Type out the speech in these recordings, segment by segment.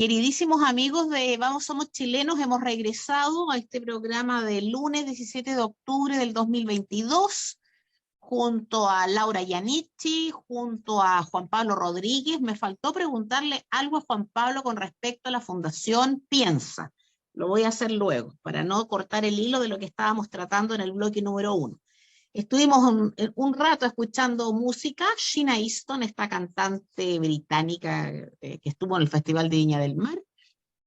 Queridísimos amigos de Vamos Somos Chilenos, hemos regresado a este programa del lunes 17 de octubre del 2022, junto a Laura Iannichi, junto a Juan Pablo Rodríguez. Me faltó preguntarle algo a Juan Pablo con respecto a la Fundación Piensa. Lo voy a hacer luego, para no cortar el hilo de lo que estábamos tratando en el bloque número 1. Estuvimos un rato escuchando música. Sheena Easton, esta cantante británica que estuvo en el Festival de Viña del Mar,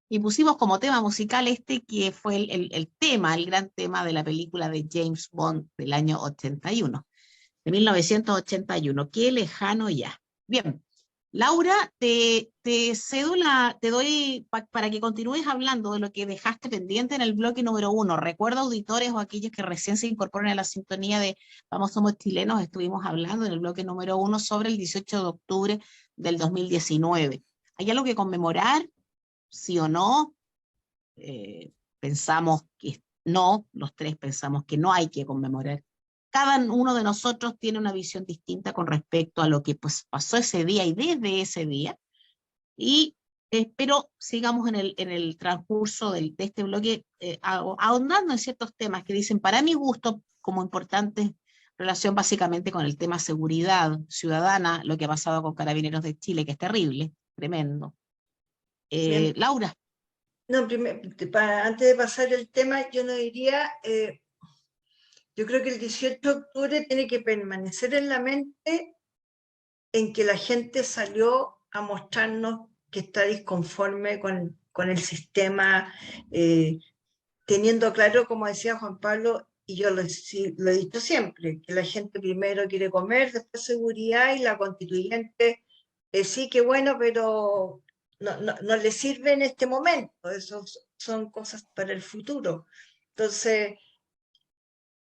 y pusimos como tema musical este que fue el tema, el gran tema de la película de James Bond del año 81, de 1981. Qué lejano ya. Bien, Laura, te cedo te doy para que continúes hablando de lo que dejaste pendiente en el bloque número 1. Recuerda, auditores o aquellos que recién se incorporan a la sintonía de Vamos Somos Chilenos, estuvimos hablando en el bloque número 1 sobre el 18 de octubre del 2019. ¿Hay algo que conmemorar? ¿Sí o no? Pensamos que no, los tres pensamos que no hay que conmemorar. Cada uno de nosotros tiene una visión distinta con respecto a lo que pues, pasó ese día y desde ese día, y espero sigamos en el transcurso de este bloque ahondando en ciertos temas que dicen, para mi gusto, como importantes, relación básicamente con el tema seguridad ciudadana, lo que ha pasado con Carabineros de Chile, que es terrible, tremendo. Laura. No, antes de pasar el tema, yo no diría, yo creo que el 18 de octubre tiene que permanecer en la mente en que la gente salió a mostrarnos que está disconforme con el sistema, teniendo claro, como decía Juan Pablo, y yo lo he dicho siempre, que la gente primero quiere comer, después seguridad, y la constituyente, sí que bueno, pero no le sirve en este momento, eso son cosas para el futuro. Entonces,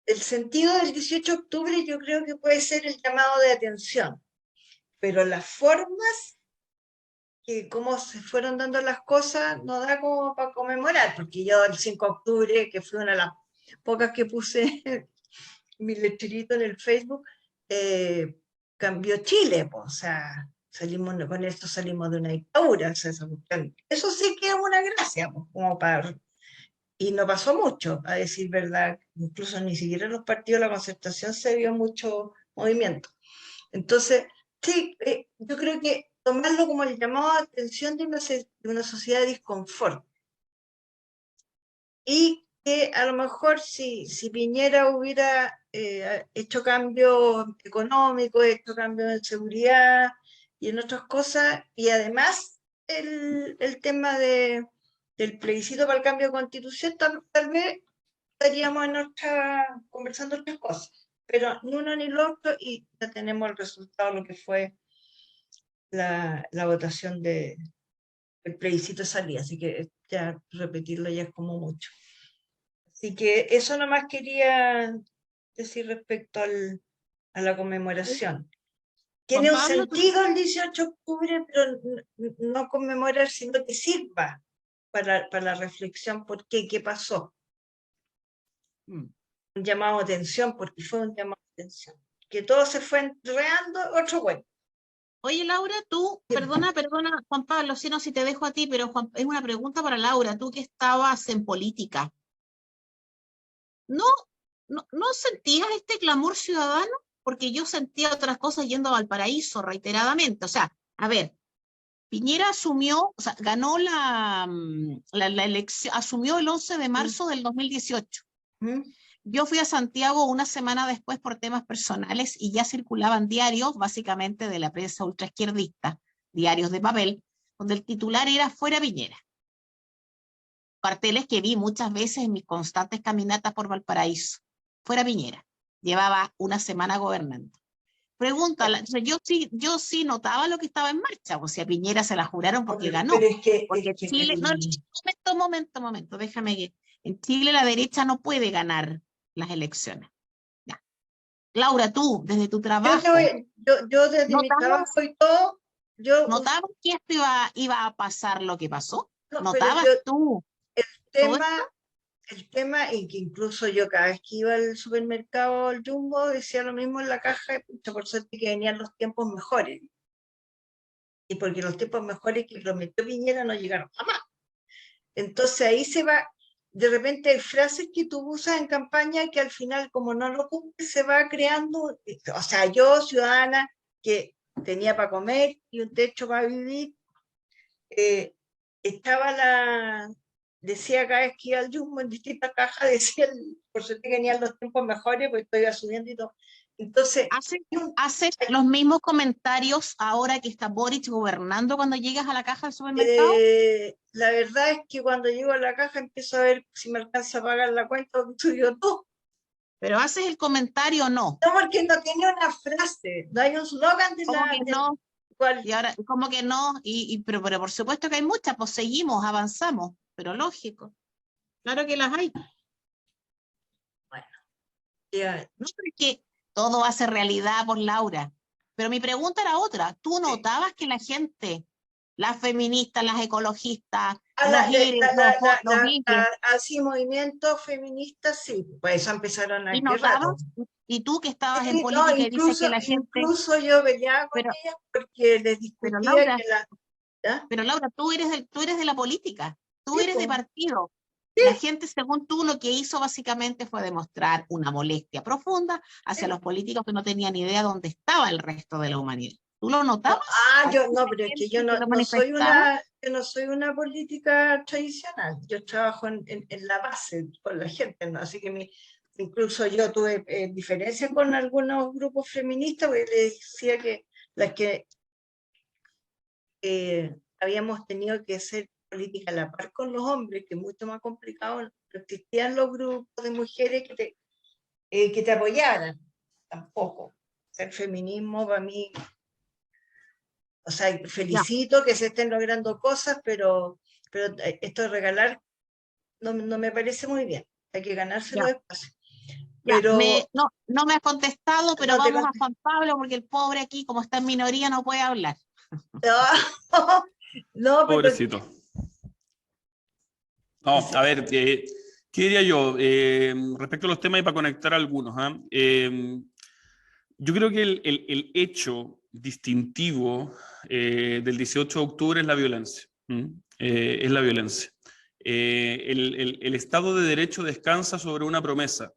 el sentido del 18 de octubre yo creo que puede ser el llamado de atención, pero las formas, que cómo se fueron dando las cosas, no da como para conmemorar, porque yo el 5 de octubre, que fue una de las pocas que puse mi lecherito en el Facebook, cambió Chile, pues, o sea, con esto salimos de una dictadura, o sea, eso sí que es una gracia, pues, como para... Y no pasó mucho, a decir verdad, incluso ni siquiera en los partidos de la Concertación se vio mucho movimiento. Entonces, sí, yo creo que tomarlo como el llamado de atención de una sociedad de disconfort. Y que a lo mejor si Piñera hubiera hecho cambios económicos, hecho cambios en seguridad y en otras cosas, y además el tema del plebiscito para el cambio de constitución, tal vez estaríamos conversando otras cosas, pero ni uno ni lo otro, y ya tenemos el resultado, lo que fue la votación del plebiscito salía, así que ya repetirlo ya es como mucho. Así que eso nomás quería decir respecto a la conmemoración. Tiene un sentido el 18 de octubre, pero no conmemorar, sino que sirva para la reflexión, ¿por qué? ¿Qué pasó? Un llamado de atención, porque fue un llamado de atención. Que todo se fue enredando, otro bueno. Oye, Laura, tú, perdona, Juan Pablo, si no, si te dejo a ti, pero es una pregunta para Laura, tú que estabas en política, ¿no sentías este clamor ciudadano? Porque yo sentía otras cosas yendo a Valparaíso reiteradamente. O sea, a ver, Piñera asumió, o sea, ganó la elección, asumió el 11 de marzo del 2018. Yo fui a Santiago una semana después por temas personales y ya circulaban diarios, básicamente de la prensa ultraizquierdista, diarios de papel, donde el titular era "Fuera Piñera". Carteles que vi muchas veces en mis constantes caminatas por Valparaíso. Fuera Piñera. Llevaba una semana gobernando. Pregúntala, yo sí notaba lo que estaba en marcha, o sea, Piñera se la juraron porque ganó. Pero porque Chile, no, momento, déjame que en Chile la derecha no puede ganar las elecciones. Ya. Laura, tú, desde tu trabajo, yo desde mi trabajo y todo, ¿notabas que esto iba a pasar lo que pasó? No, ¿Notabas tú? El tema, y que incluso yo cada vez que iba al supermercado, al Jumbo, decía lo mismo en la caja, por suerte que venían los tiempos mejores. y porque los tiempos mejores que prometió Piñera no llegaron jamás. Entonces ahí se va, de repente hay frases que tú usas en campaña que al final, como no lo cumples, se va creando. O sea, yo, ciudadana, que tenía para comer y un techo para vivir, decía cada vez que iba al Jumbo en distintas cajas, decía, por suerte que venían los tiempos mejores, pues estoy subiendo y todo. Entonces, ¿Haces los mismos comentarios ahora que está Boric gobernando cuando llegas a la caja del supermercado? La verdad es que cuando llego a la caja empiezo a ver si me alcanza a pagar la cuenta o estudio todo. ¿Pero haces el comentario o no? No, porque no tiene una frase, no hay un slogan de ¿Cómo la... que no? ¿Cuál? Y ahora, ¿cómo que no? Pero por supuesto que hay muchas, pues seguimos, avanzamos, pero lógico. Claro que las hay. Bueno, ya. No, porque todo va a ser realidad por Laura. Pero mi pregunta era otra. ¿Tú notabas que la gente, las feministas, las ecologistas, los IRES, los IRES, así movimientos feministas, sí, pues eso empezaron y hace rato. notabas, y tú que estabas en Sí, no, política y dices que la gente... incluso yo peleaba con Pero, ellas porque les pero discutía Laura, que la... ¿ya? pero Laura, tú eres de la política, tú Sí, eres de pues, partido. sí. La gente, según tú, lo que hizo básicamente fue demostrar una molestia profunda hacia los políticos que no tenían idea dónde estaba el resto de la humanidad. ¿Tú lo notabas? Yo no, pero es que yo ¿Que lo manifestaba? yo no soy una política tradicional. Yo trabajo en la base con la gente, ¿no? Así que incluso yo tuve diferencias con algunos grupos feministas, porque les decía que las que habíamos tenido que hacer política a la par con los hombres, que es mucho más complicado, no existían los grupos de mujeres que te apoyaran, tampoco. El feminismo para mí, o sea, Ya, felicito que se estén logrando cosas, pero esto de regalar no me parece muy bien, hay que ganarse los ya, espacios. ya. Pero No me has contestado, pero no te vamos a Juan Pablo, porque el pobre aquí, como está en minoría, no puede hablar. no, pero Pobrecito. No, a ver, ¿qué diría yo? Respecto a los temas y para conectar algunos, yo creo que el hecho distintivo del 18 de octubre es la violencia. Es la violencia. El Estado de Derecho descansa sobre una promesa,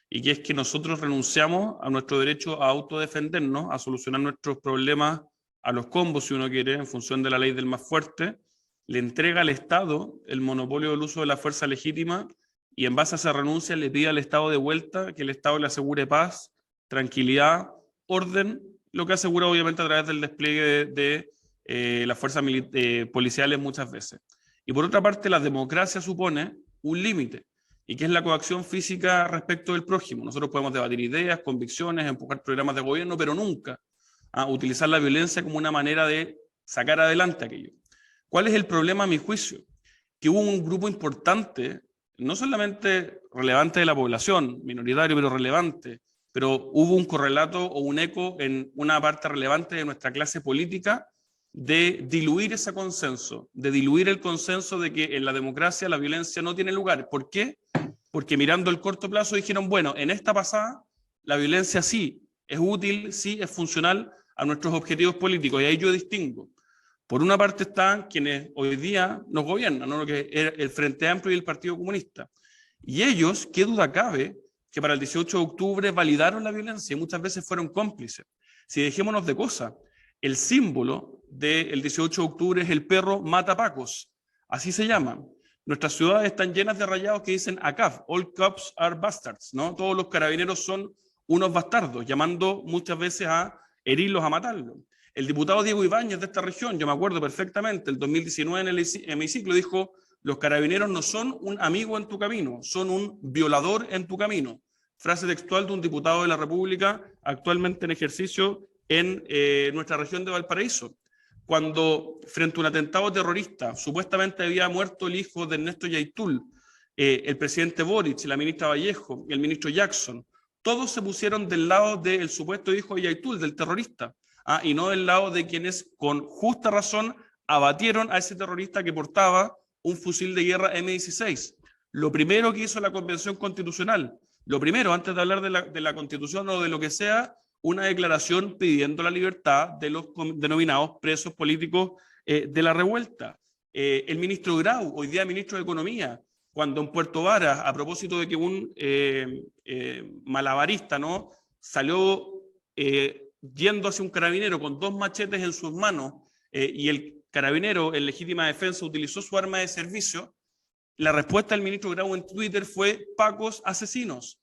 y que es que nosotros renunciamos a nuestro derecho a autodefendernos, a solucionar nuestros problemas a los combos, si uno quiere, en función de la ley del más fuerte, le entrega al Estado el monopolio del uso de la fuerza legítima, y en base a esa renuncia le pide al Estado de vuelta que el Estado le asegure paz, tranquilidad, orden, lo que asegura obviamente a través del despliegue de las fuerzas policiales muchas veces. Y por otra parte, la democracia supone un límite, y que es la coacción física respecto del prójimo. Nosotros podemos debatir ideas, convicciones, empujar programas de gobierno, pero nunca utilizar la violencia como una manera de sacar adelante aquello. ¿Cuál es el problema a mi juicio? Que hubo un grupo importante, no solamente relevante de la población, minoritario pero relevante, pero hubo un correlato o un eco en una parte relevante de nuestra clase política de diluir ese consenso, de diluir el consenso de que en la democracia la violencia no tiene lugar. ¿Por qué? Porque mirando el corto plazo dijeron, bueno, en esta pasada la violencia sí es útil, sí es funcional a nuestros objetivos políticos, y ahí yo distingo. Por una parte están quienes hoy día nos gobiernan, ¿no? Lo que es el Frente Amplio y el Partido Comunista. Y ellos, qué duda cabe, que para el 18 de octubre validaron la violencia y muchas veces fueron cómplices. Si dejémonos de cosas, el símbolo del 18 de octubre es el perro matapacos, así se llama. Nuestras ciudades están llenas de rayados que dicen ACAB, all cops are bastards, ¿no? Todos los carabineros son unos bastardos, llamando muchas veces a herirlos, a matarlos. El diputado Diego Ibáñez de esta región, yo me acuerdo perfectamente, el 2019 en el hemiciclo dijo, los carabineros no son un amigo en tu camino, son un violador en tu camino. Frase textual de un diputado de la República actualmente en ejercicio en nuestra región de Valparaíso. Cuando frente a un atentado terrorista supuestamente había muerto el hijo de Ernesto Yaitul, el presidente Boric, la ministra Vallejo, el ministro Jackson, todos se pusieron del lado del supuesto hijo de Yaitul, del terrorista, y no del lado de quienes con justa razón abatieron a ese terrorista que portaba un fusil de guerra M16. Lo primero que hizo la Convención Constitucional, lo primero, antes de hablar de la Constitución o de lo que sea, una declaración pidiendo la libertad de los denominados presos políticos de la revuelta. El ministro Grau, hoy día ministro de Economía, cuando en Puerto Varas, a propósito de que un malabarista, ¿no?, salió yendo hacia un carabinero con 2 machetes en sus manos y el carabinero en legítima defensa utilizó su arma de servicio, la respuesta del ministro Grau en Twitter fue: pacos asesinos.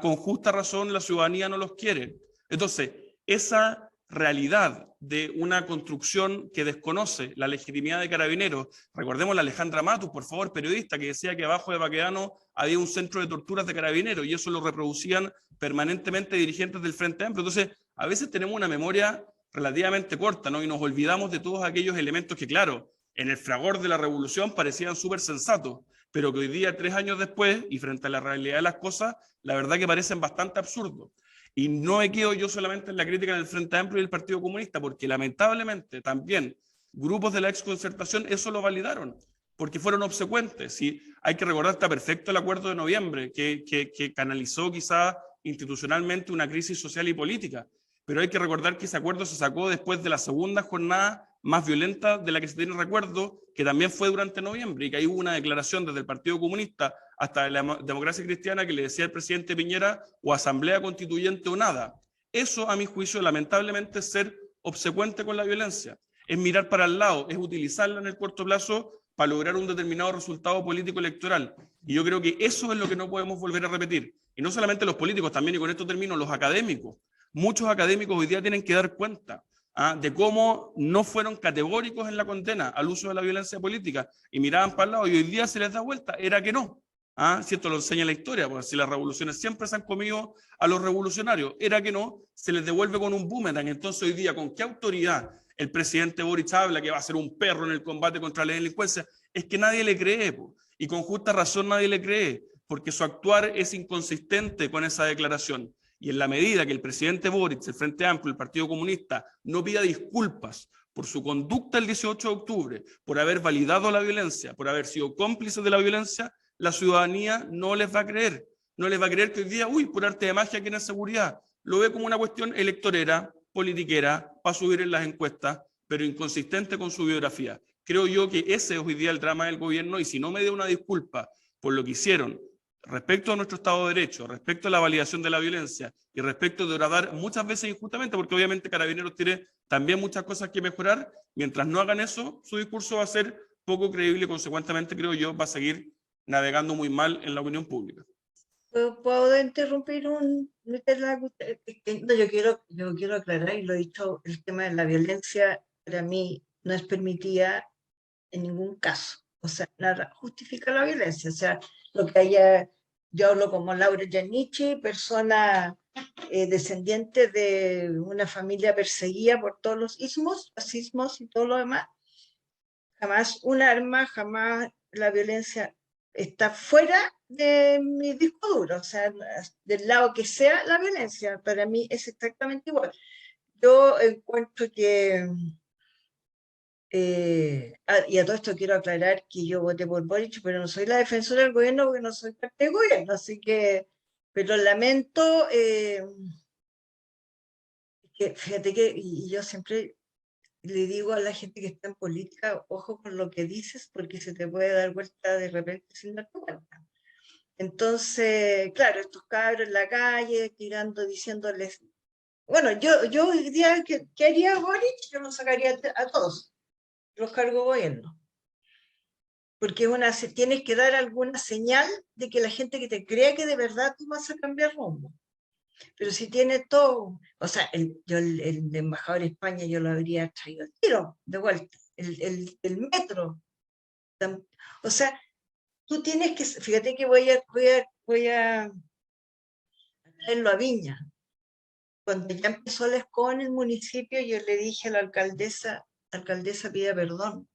Con justa razón la ciudadanía no los quiere. Entonces, esa realidad de una construcción que desconoce la legitimidad de Carabineros, recordemos a Alejandra Matus, por favor, periodista, que decía que abajo de Baquedano había un centro de torturas de Carabineros y eso lo reproducían permanentemente dirigentes del Frente Amplio. Entonces, a veces tenemos una memoria relativamente corta, ¿no? Y nos olvidamos de todos aquellos elementos que, claro, en el fragor de la revolución parecían súper sensatos, pero que hoy día, 3 años después, y frente a la realidad de las cosas, la verdad que parecen bastante absurdos. Y no me quedo yo solamente en la crítica del Frente Amplio y del Partido Comunista, porque lamentablemente también grupos de la exconcertación eso lo validaron, porque fueron obsecuentes. Y hay que recordar, está perfecto el acuerdo de noviembre, que canalizó quizá institucionalmente una crisis social y política, pero hay que recordar que ese acuerdo se sacó después de la segunda jornada más violenta de la que se tiene recuerdo, que también fue durante noviembre, y que ahí hubo una declaración desde el Partido Comunista hasta la Democracia Cristiana que le decía al presidente Piñera: o asamblea constituyente o nada. Eso, a mi juicio, lamentablemente, es ser obsecuente con la violencia, es mirar para el lado, es utilizarla en el corto plazo para lograr un determinado resultado político electoral. Y yo creo que eso es lo que no podemos volver a repetir. Y no solamente los políticos, también, y con esto termino, los académicos. Muchos académicos hoy día tienen que dar cuenta de cómo no fueron categóricos en la condena al uso de la violencia política y miraban para el lado y hoy día se les da vuelta, era que no. Si esto lo enseña la historia, porque si las revoluciones siempre se han comido a los revolucionarios, era que no, se les devuelve con un boomerang. Entonces hoy día, ¿con qué autoridad el presidente Boric habla que va a ser un perro en el combate contra la delincuencia? Es que nadie le cree, y con justa razón nadie le cree, porque su actuar es inconsistente con esa declaración. Y en la medida que el presidente Boric, el Frente Amplio, el Partido Comunista, no pida disculpas por su conducta el 18 de octubre, por haber validado la violencia, por haber sido cómplices de la violencia, la ciudadanía no les va a creer. No les va a creer que hoy día, por arte de magia, quieren seguridad. Lo ve como una cuestión electorera, politiquera, para subir en las encuestas, pero inconsistente con su biografía. Creo yo que ese es hoy día el drama del gobierno, y si no me da una disculpa por lo que hicieron respecto a nuestro Estado de Derecho, respecto a la validación de la violencia y respecto de horadar muchas veces injustamente, porque obviamente Carabineros tiene también muchas cosas que mejorar, mientras no hagan eso, su discurso va a ser poco creíble y consecuentemente, creo yo, va a seguir navegando muy mal en la opinión pública. ¿Puedo interrumpir No, yo quiero aclarar, y lo he dicho, el tema de la violencia para mí no es permitida en ningún caso. O sea, nada justifica la violencia. O sea, lo que haya, yo hablo como Laura Giannici, persona descendiente de una familia perseguida por todos los fascismos y todo lo demás. Jamás un arma, jamás la violencia está fuera de mi disco duro, o sea, del lado que sea la violencia, para mí es exactamente igual. Yo encuentro que, y a todo esto quiero aclarar que yo voté por Boric, pero no soy la defensora del gobierno porque no soy parte del gobierno, así que, pero lamento, que fíjate que, y yo siempre le digo a la gente que está en política, ojo con lo que dices, porque se te puede dar vuelta de repente sin darte cuenta. Entonces, claro, estos cabros en la calle, tirando, diciéndoles, bueno, yo hoy día, ¿qué haría Boric? Yo los sacaría a todos, los cargo gobierno. Porque tienes que dar alguna señal de que la gente que te crea que de verdad tú vas a cambiar rumbo. Pero si tiene todo, o sea, el embajador de España yo lo habría traído al tiro, de vuelta, el metro. O sea, tú tienes que, fíjate que voy a traerlo a Viña. Cuando ya empezó la ESCO en el municipio, yo le dije a la alcaldesa pida perdón,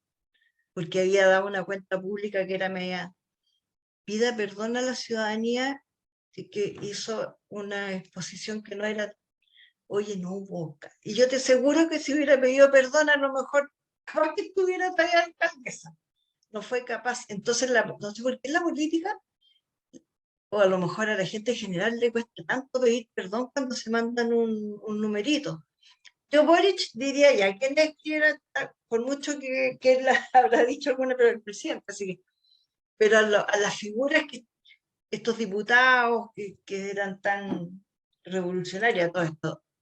porque había dado una cuenta pública que era media, pida perdón a la ciudadanía que hizo una exposición que no era, oye, no hubo. Y yo te aseguro que si hubiera pedido perdón, a lo mejor capaz que estuviera todavía alcaldesa. No fue capaz. Entonces, no sé por qué en la política, o a lo mejor a la gente en general le cuesta tanto pedir perdón cuando se mandan un numerito. Yo Boric diría ya, ¿quién le escribiera? Por mucho que él habrá dicho alguna, pero el presidente, así que, pero a las figuras que estos diputados que eran tan revolucionarios,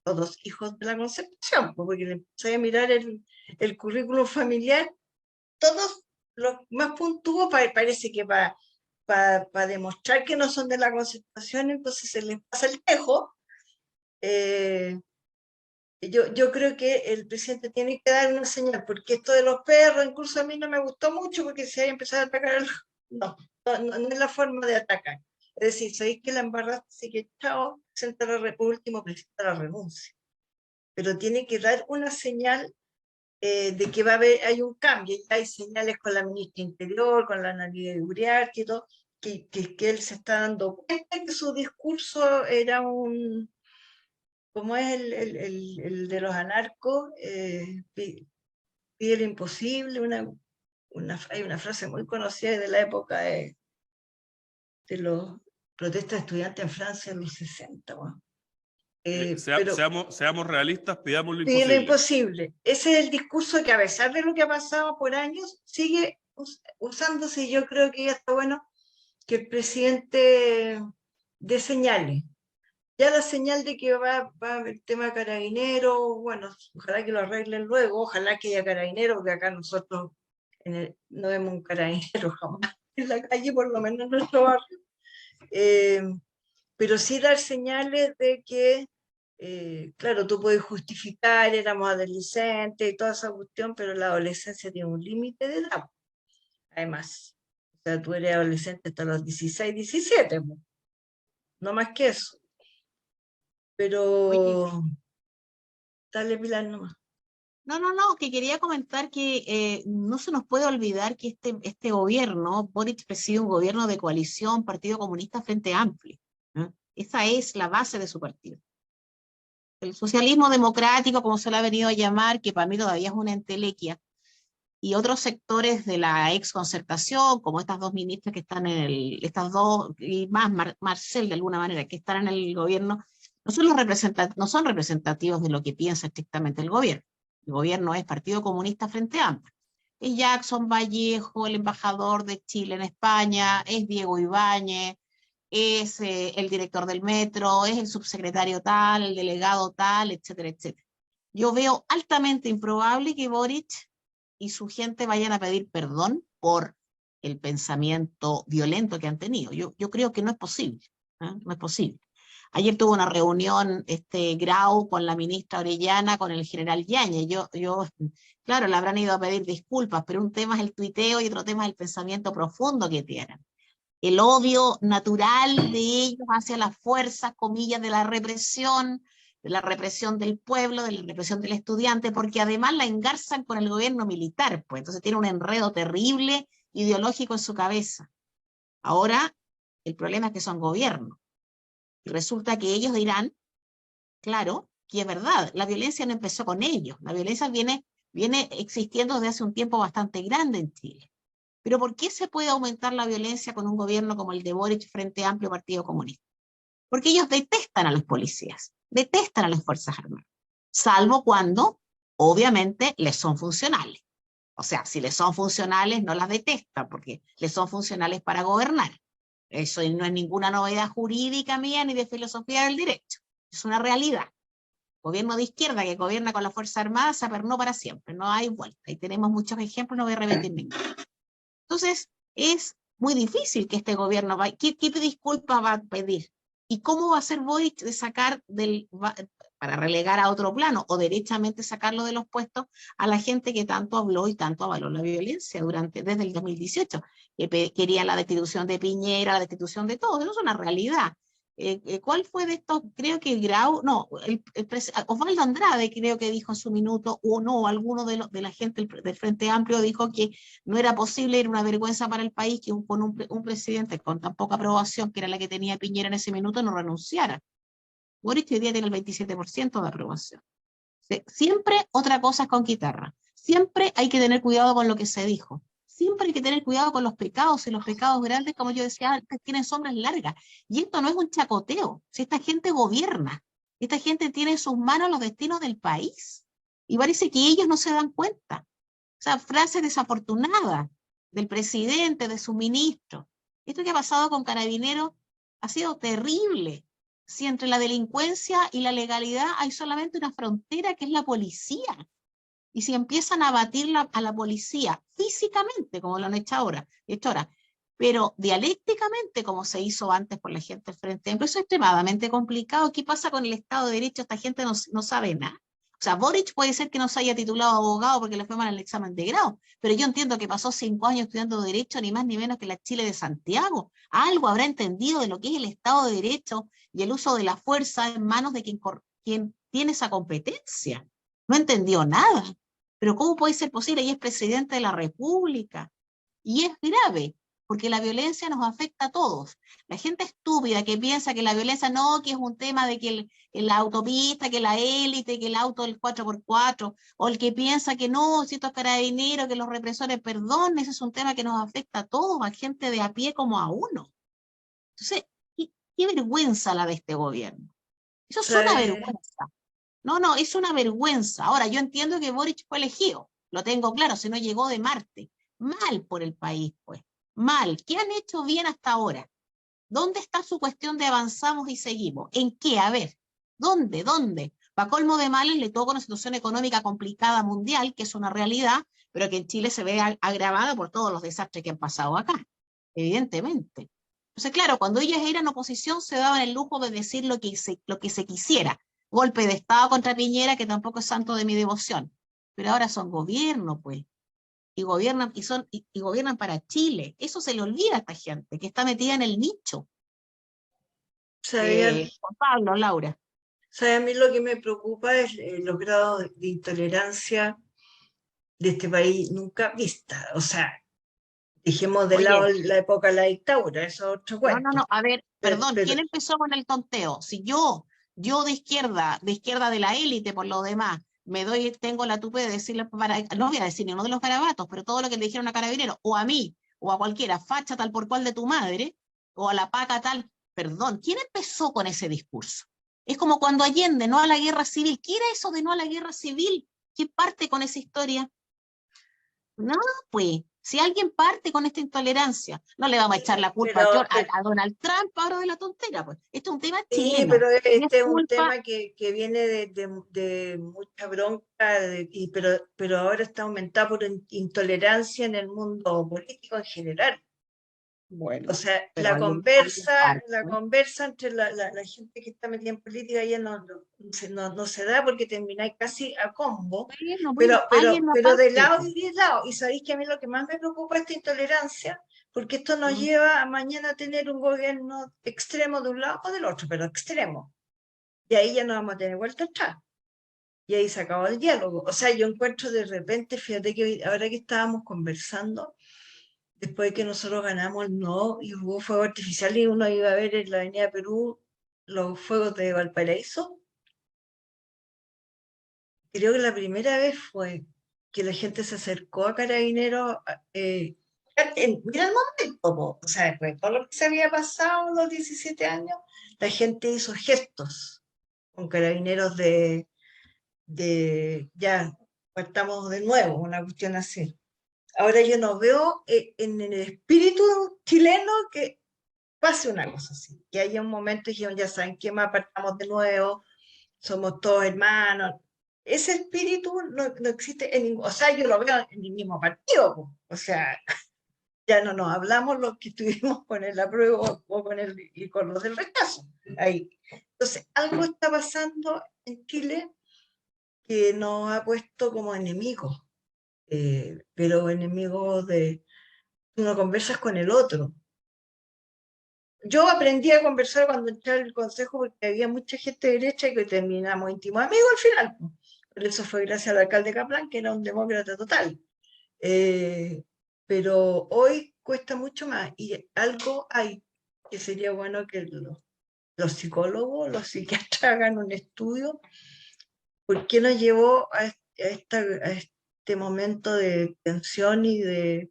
todos hijos de la Concepción, porque le empecé a mirar el currículum familiar, todos los más puntuos parece que para demostrar que no son de la Concertación, entonces se les pasa el tejo. Yo creo que el presidente tiene que dar una señal, porque esto de los perros, incluso a mí no me gustó mucho, porque si hay empezado a atacar, no es la forma de atacar. Es decir, sabéis que la embarraste, así que chao, por último presenta la renuncia. Pero tiene que dar una señal de que va a haber, hay un cambio, ya hay señales con la ministra Interior, con la Analía de Uriarte y todo, que él se está dando cuenta que su discurso era como es el de los anarcos, pide lo imposible, hay una frase muy conocida de la época de los protestas de estudiantes en Francia en los 60. Bueno. Pero seamos realistas, pidamos lo pide lo imposible. imposible. Ese es el discurso que a pesar de lo que ha pasado por años, sigue usándose, y yo creo que ya está bueno que el presidente dé señales. Ya la señal de que va el tema carabinero, bueno, ojalá que lo arreglen luego, ojalá que haya carabinero, porque acá nosotros no vemos un carabinero jamás en la calle, por lo menos en nuestro barrio. Pero sí dar señales de que, claro, tú puedes justificar, éramos adolescentes y toda esa cuestión, pero la adolescencia tiene un límite de edad, además. O sea, tú eres adolescente hasta los 16, 17, no más que eso. Pero Oye, dale, Pilar, nomás. no, que quería comentar que no se nos puede olvidar que este gobierno, Boric preside un gobierno de coalición Partido Comunista Frente Amplio. Esa es la base de su partido. El socialismo democrático, como se le ha venido a llamar, que para mí todavía es una entelequia, y otros sectores de la exconcertación, como estas dos ministras que están estas dos, y más Marcel de alguna manera, que están en el gobierno, no son representativos de lo que piensa estrictamente el gobierno. El gobierno es Partido Comunista Frente Amplio. Es Jackson Vallejo, el embajador de Chile en España, es Diego Ibáñez, es el director del metro, es el subsecretario tal, el delegado tal, etcétera, etcétera. Yo veo altamente improbable que Boric y su gente vayan a pedir perdón por el pensamiento violento que han tenido. Yo creo que no es posible, no es posible. Ayer tuvo una reunión Grau con la ministra Orellana, con el general Yáñez. Claro, le habrán ido a pedir disculpas, pero un tema es el tuiteo y otro tema es el pensamiento profundo que tienen. El odio natural de ellos hacia las fuerzas, comillas, de la represión del pueblo, de la represión del estudiante, porque además la engarzan con el gobierno militar, pues entonces tiene un enredo terrible ideológico en su cabeza. Ahora, el problema es que son gobiernos. Y resulta que ellos dirán, claro, que es verdad, la violencia no empezó con ellos, la violencia viene existiendo desde hace un tiempo bastante grande en Chile. Pero ¿por qué se puede aumentar la violencia con un gobierno como el de Boric Frente Amplio Partido Comunista? Porque ellos detestan a los policías, detestan a las Fuerzas Armadas, salvo cuando, obviamente, les son funcionales. O sea, si les son funcionales, no las detestan, porque les son funcionales para gobernar. Eso no es ninguna novedad jurídica mía ni de filosofía del derecho. Es una realidad. Gobierno de izquierda que gobierna con la Fuerza Armada se apernó para siempre, no hay vuelta. Y tenemos muchos ejemplos, no voy a repetir ninguno. Entonces, es muy difícil que este gobierno ¿qué disculpas va a pedir? ¿Y cómo va a ser Boric de sacar para relegar a otro plano o derechamente sacarlo de los puestos a la gente que tanto habló y tanto avaló la violencia desde el 2018? Que quería la destitución de Piñera, la destitución de todos, eso es una realidad. ¿Cuál fue de estos? Creo que Grau, no, Osvaldo Andrade creo que dijo en su minuto, o alguno de la gente del Frente Amplio dijo que no era posible, era una vergüenza para el país que con un presidente con tan poca aprobación, que era la que tenía Piñera en ese minuto, no renunciara. Boric hoy día tiene el 27% de aprobación. Siempre otra cosa es con guitarra. Siempre hay que tener cuidado con lo que se dijo. siempre hay que tener cuidado con los pecados, y los pecados grandes, como yo decía antes, tienen sombras largas. Y esto no es un chacoteo, si esta gente gobierna, esta gente tiene en sus manos los destinos del país, y parece que ellos no se dan cuenta. O sea, frases desafortunadas del presidente, de su ministro. Esto que ha pasado con Carabineros ha sido terrible. Si entre la delincuencia y la legalidad hay solamente una frontera que es la policía. Y si empiezan a batir a la policía físicamente, como lo han hecho ahora, pero dialécticamente, como se hizo antes por la gente del Frente Amplio, eso es extremadamente complicado. ¿Qué pasa con el Estado de Derecho? Esta gente no sabe nada. O sea, Boric puede ser que no se haya titulado abogado porque le fue mal el examen de grado, pero yo entiendo que pasó 5 años estudiando Derecho, ni más ni menos que la Chile de Santiago. Algo habrá entendido de lo que es el Estado de Derecho y el uso de la fuerza en manos de quien tiene esa competencia. No entendió nada. Pero ¿cómo puede ser posible? Y es presidente de la República. Y es grave, porque la violencia nos afecta a todos. La gente estúpida que piensa que la violencia no, que es un tema de que la autopista, que la élite, que el auto del 4x4, o el que piensa que no, si estos carabineros, que los represores, perdón, ese es un tema que nos afecta a todos, a gente de a pie como a uno. Entonces, qué vergüenza la de este gobierno. Eso es una vergüenza. No, es una vergüenza. Ahora, yo entiendo que Boric fue elegido, lo tengo claro, si no llegó de Marte. Mal por el país, pues. Mal. ¿Qué han hecho bien hasta ahora? ¿Dónde está su cuestión de avanzamos y seguimos? ¿En qué? A ver, ¿dónde? Para colmo de males le toca una situación económica complicada mundial, que es una realidad, pero que en Chile se ve agravada por todos los desastres que han pasado acá, evidentemente. Entonces, claro, cuando ellas eran oposición se daban el lujo de decir lo que se quisiera. Golpe de Estado contra Piñera, que tampoco es santo de mi devoción. Pero ahora son gobierno, pues. Y gobiernan, y gobiernan para Chile. Eso se le olvida a esta gente, que está metida en el nicho. Juan Pablo, Laura. A mí lo que me preocupa es los grados de intolerancia de este país nunca vista. O sea, dejemos de lado la época de la dictadura, eso es otro cuento. No, a ver, perdón, ¿quién empezó con el tonteo? Si yo de izquierda de la élite por lo demás, tengo la tupe de decirle, no voy a decir ni uno de los garabatos, pero todo lo que le dijeron a Carabineros, o a mí, o a cualquiera, facha tal por cual de tu madre, o a la paca tal, perdón, ¿quién empezó con ese discurso? Es como cuando Allende, no a la guerra civil. ¿Qué era eso de no a la guerra civil? ¿Quién parte con esa historia? No, pues, si alguien parte con esta intolerancia, no le vamos a echar la culpa a Donald Trump ahora de la tontera, pues. Esto es un tema chileno. Sí, pero este es un tema que viene de mucha bronca, pero ahora está aumentado por intolerancia en el mundo político en general. Bueno, o sea, la conversa entre la gente que está metida en política ya no se da porque termináis casi a combo, pero de lado y de lado. Y sabéis que a mí lo que más me preocupa es esta intolerancia, porque esto nos lleva a mañana a tener un gobierno extremo de un lado o del otro, pero extremo. Y ahí ya no vamos a tener vuelta atrás. Y ahí se acabó el diálogo. O sea, yo encuentro de repente, fíjate que ahora que estábamos conversando, después de que nosotros ganamos el no y hubo fuego artificial y uno iba a ver en la Avenida Perú los fuegos de Valparaíso, creo que la primera vez fue que la gente se acercó a Carabineros. Mira el momento, o sea, después de todo lo que se había pasado en los 17 años, la gente hizo gestos con Carabineros ya, partamos de nuevo, una cuestión así. Ahora yo no veo en el espíritu chileno que pase una cosa así, que haya un momento y dijeron, ya saben qué más, partamos de nuevo, somos todos hermanos. Ese espíritu no existe en ningún, o sea, yo lo veo en el mismo partido, o sea, ya no nos hablamos los que estuvimos con el apruebo o y con los del rechazo. Ahí. Entonces, algo está pasando en Chile que nos ha puesto como enemigos. Pero enemigos de uno conversas con el otro. Yo aprendí a conversar cuando entré al consejo porque había mucha gente derecha y que terminamos íntimos amigos al final. Por eso fue gracias al alcalde Kaplan, que era un demócrata total. Pero hoy cuesta mucho más y algo hay que sería bueno que los psicólogos, los psiquiatras hagan un estudio. ¿Por qué nos llevó a este momento de tensión y de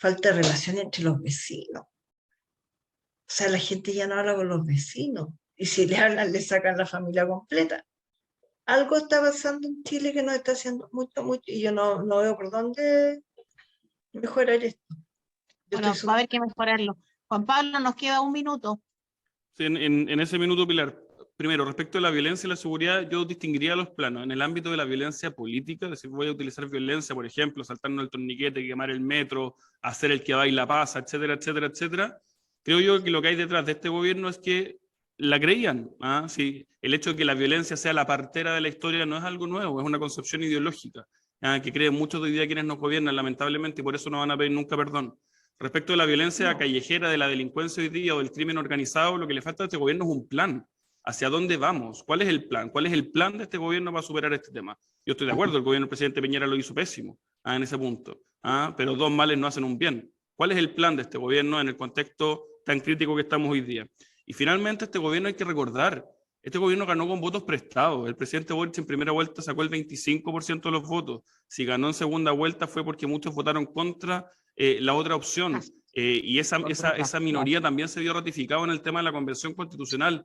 falta de relación entre los vecinos. O sea, la gente ya no habla con los vecinos. Y si le hablan, le sacan la familia completa. Algo está pasando en Chile que nos está haciendo mucho, y yo no veo por dónde mejorar esto. Bueno, va a haber que mejorarlo. Juan Pablo, nos queda 1 minuto. Sí, en ese minuto, Pilar, primero, respecto a la violencia y la seguridad, yo distinguiría los planos. En el ámbito de la violencia política, es decir, voy a utilizar violencia, por ejemplo, saltarnos el torniquete, quemar el metro, hacer el que baila pasa, etcétera, etcétera, etcétera. Creo yo que lo que hay detrás de este gobierno es que la creían. Sí, el hecho de que la violencia sea la partera de la historia no es algo nuevo, es una concepción ideológica que creen muchos de hoy día quienes nos gobiernan, lamentablemente, y por eso no van a pedir nunca perdón. Respecto de la violencia callejera, de la delincuencia hoy día o del crimen organizado, lo que le falta a este gobierno es un plan. ¿Hacia dónde vamos? ¿Cuál es el plan? ¿Cuál es el plan de este gobierno para superar este tema? Yo estoy de acuerdo, el gobierno del presidente Piñera lo hizo pésimo en ese punto, pero 2 males no hacen un bien. ¿Cuál es el plan de este gobierno en el contexto tan crítico que estamos hoy día? Y finalmente este gobierno hay que recordar, este gobierno ganó con votos prestados. El presidente Boric en primera vuelta sacó el 25% de los votos. Si ganó en segunda vuelta fue porque muchos votaron contra la otra opción. Y esa minoría también se vio ratificado en el tema de la Convención Constitucional.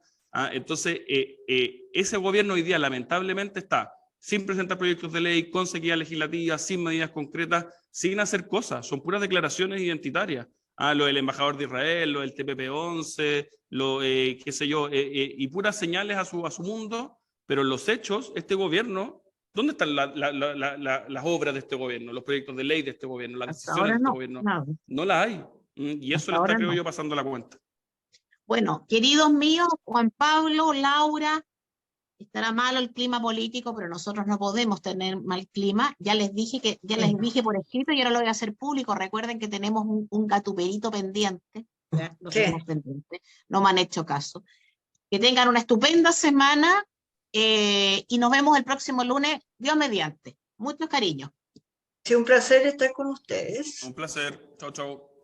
Entonces, ese gobierno hoy día lamentablemente está sin presentar proyectos de ley, con sequía legislativa, sin medidas concretas, sin hacer cosas. Son puras declaraciones identitarias. Lo del embajador de Israel, lo del TPP-11, qué sé yo, y puras señales a su mundo, pero en los hechos, este gobierno, ¿dónde están las obras de este gobierno, los proyectos de ley de este gobierno, las decisiones de este gobierno? No las hay, y eso le está, creo yo, pasando la cuenta. Bueno, queridos míos, Juan Pablo, Laura, estará malo el clima político, pero nosotros no podemos tener mal clima. Ya les dije por escrito y ahora lo voy a hacer público. Recuerden que tenemos un gatuperito pendiente. Lo tenemos pendiente. No me han hecho caso. Que tengan una estupenda semana y nos vemos el próximo lunes, Dios mediante. Muchos cariños. Sí, un placer estar con ustedes. Un placer. Chao, chao.